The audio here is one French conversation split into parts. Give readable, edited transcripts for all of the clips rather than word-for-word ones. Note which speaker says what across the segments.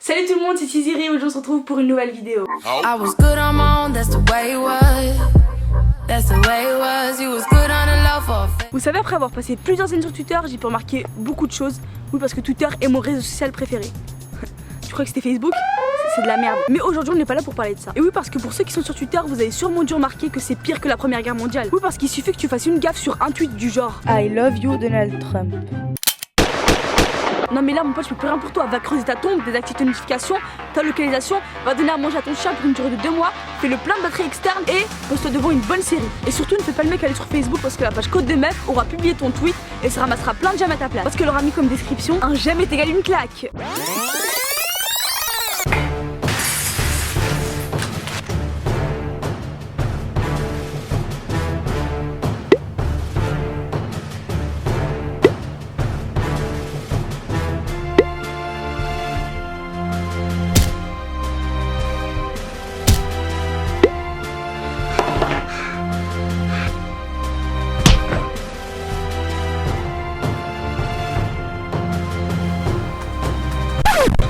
Speaker 1: Salut tout le monde, c'est Tiziri et aujourd'hui on se retrouve pour une nouvelle vidéo. Vous savez, après avoir passé plusieurs années sur Twitter, j'ai pu remarquer beaucoup de choses. Oui, parce que Twitter est mon réseau social préféré. Tu crois que c'était Facebook? C'est de la merde. Mais aujourd'hui on n'est pas là pour parler de ça. Et oui, parce que pour ceux qui sont sur Twitter, vous avez sûrement dû remarquer que c'est pire que la Première Guerre mondiale. Oui, parce qu'il suffit que tu fasses une gaffe sur un tweet du genre I love you Donald Trump. Non mais là mon pote, je peux plus rien pour toi. Va creuser ta tombe, désactive tes notifications, ta localisation, va donner à manger à ton chien pour une durée de 2 mois, fais le plein de batterie externe et pose-toi devant une bonne série. Et surtout ne fais pas le mec aller sur Facebook parce que la page Code de Meuf aura publié ton tweet et ça ramassera plein de j'aime à ta place. Parce qu'elle aura mis comme description un j'aime est égal une claque.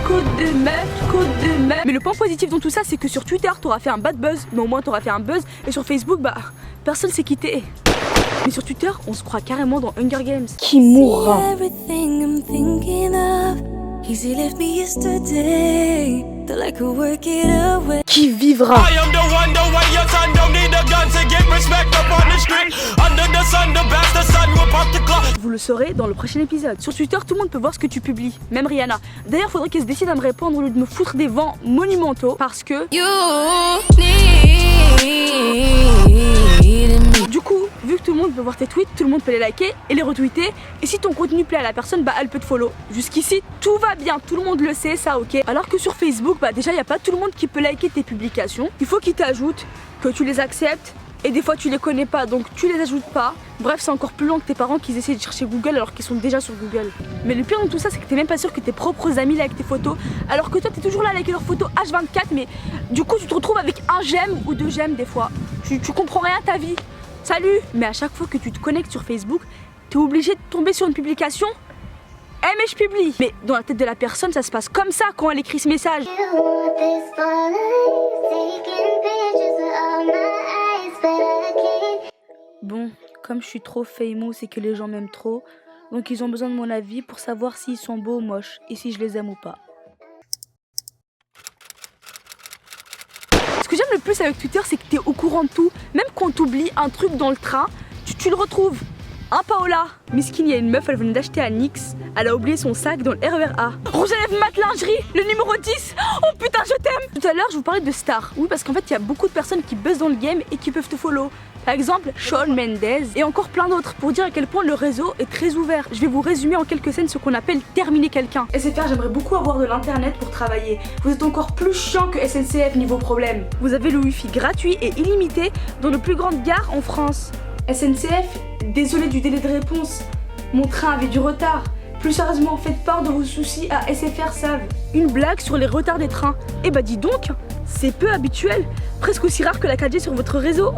Speaker 1: Code de meuf. Mais le point positif dans tout ça, c'est que sur Twitter, t'auras fait un bad buzz, mais au moins t'auras fait un buzz. Et sur Facebook, bah, personne s'est quitté. Mais sur Twitter, on se croit carrément dans Hunger Games. Qui mourra? Qui vivra? Vous le saurez dans le prochain épisode. Sur Twitter, tout le monde peut voir ce que tu publies, même Rihanna. D'ailleurs, faudrait qu'elle se décide à me répondre au lieu de me foutre des vents monumentaux, parce que du coup, vu que tout le monde peut voir tes tweets, tout le monde peut les liker et les retweeter. Et si ton contenu plaît à la personne, bah elle peut te follow. Jusqu'ici, tout va bien, tout le monde le sait, ça ok. Alors que sur Facebook, bah déjà, il n'y a pas tout le monde qui peut liker tes publications. Il faut qu'ils t'ajoutent, que tu les acceptes. Et des fois tu les connais pas, donc tu les ajoutes pas. Bref, c'est encore plus long que tes parents qui essaient de chercher Google alors qu'ils sont déjà sur Google. Mais le pire dans tout ça, c'est que t'es même pas sûr que tes propres amis likent tes photos, alors que toi t'es toujours là à liker leurs photos H24. Mais du coup tu te retrouves avec un j'aime ou 2 j'aime des fois. Tu comprends rien à ta vie. Salut. Mais à chaque fois que tu te connectes sur Facebook, t'es obligé de tomber sur une publication. Eh mais je publie. Mais dans la tête de la personne, ça se passe comme ça quand elle écrit ce message. Bon, comme je suis trop famous et que les gens m'aiment trop, donc ils ont besoin de mon avis pour savoir s'ils sont beaux ou moches et si je les aime ou pas. Ce que j'aime le plus avec Twitter, c'est que t'es au courant de tout. Même quand t'oublies un truc dans le train, tu le retrouves. Hein Paola? Miskin, il y a une meuf, elle venait d'acheter à Nix. Elle a oublié son sac dans le RER A. Rouge à lèvres mat lingerie, le numéro 10. Oh putain, je t'aime. Tout à l'heure, je vous parlais de stars. Oui, parce qu'en fait, il y a beaucoup de personnes qui buzzent dans le game et qui peuvent te follow. Par exemple, Shawn Mendes et encore plein d'autres, pour dire à quel point le réseau est très ouvert. Je vais vous résumer en quelques scènes ce qu'on appelle terminer quelqu'un. SFR, j'aimerais beaucoup avoir de l'internet pour travailler. Vous êtes encore plus chiant que SNCF niveau problème. Vous avez le wifi gratuit et illimité dans nos plus grandes gares en France. SNCF, désolé du délai de réponse. Mon train avait du retard. Plus sérieusement, faites part de vos soucis à SFR Save. Une blague sur les retards des trains. Eh bah dis donc, c'est peu habituel. Presque aussi rare que la 4G sur votre réseau.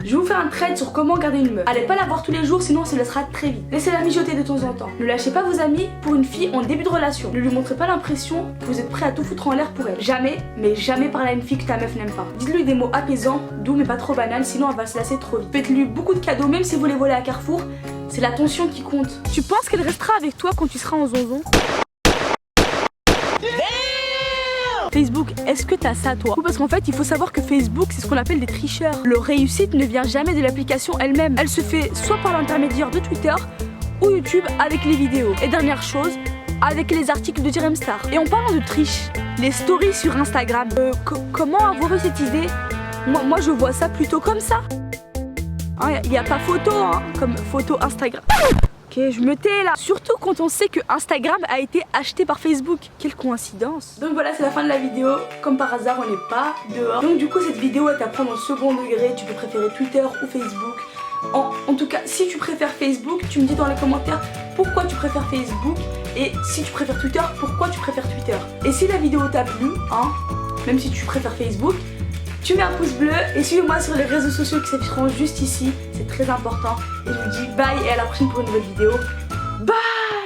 Speaker 1: Je vais vous faire un trade sur comment garder une meuf. Allez pas la voir tous les jours, sinon on se laissera très vite. Laissez-la mijoter de temps en temps. Ne lâchez pas vos amis pour une fille en début de relation. Ne lui montrez pas l'impression que vous êtes prêt à tout foutre en l'air pour elle. Jamais, mais jamais parler à une fille que ta meuf n'aime pas. Dites-lui des mots apaisants, doux mais pas trop banals, sinon elle va se lasser trop vite. Faites-lui beaucoup de cadeaux, même si vous les volez à Carrefour. C'est l'attention qui compte. Tu penses qu'elle restera avec toi quand tu seras en zonzon? Facebook, est-ce que t'as ça toi? Parce qu'en fait, il faut savoir que Facebook, c'est ce qu'on appelle des tricheurs. Leur réussite ne vient jamais de l'application elle-même. Elle se fait soit par l'intermédiaire de Twitter ou YouTube avec les vidéos. Et dernière chose, avec les articles de Jerem Star. Et en parlant de triche, les stories sur Instagram. Comment avoir eu cette idée? Moi, je vois ça plutôt comme ça. Il n'y a pas photo, hein, comme photo Instagram. Ok, je me tais là. Surtout quand on sait que Instagram a été acheté par Facebook. Quelle coïncidence. Donc voilà, c'est la fin de la vidéo. Comme par hasard, on n'est pas dehors. Donc du coup, cette vidéo est à prendre au second degré. Tu peux préférer Twitter ou Facebook. En tout cas, si tu préfères Facebook, tu me dis dans les commentaires pourquoi tu préfères Facebook. Et si tu préfères Twitter, pourquoi tu préfères Twitter. Et si la vidéo t'a plu, hein, même si tu préfères Facebook, tu mets un pouce bleu et suivez-moi sur les réseaux sociaux qui s'afficheront juste ici. C'est très important. Et je vous dis bye et à la prochaine pour une nouvelle vidéo. Bye.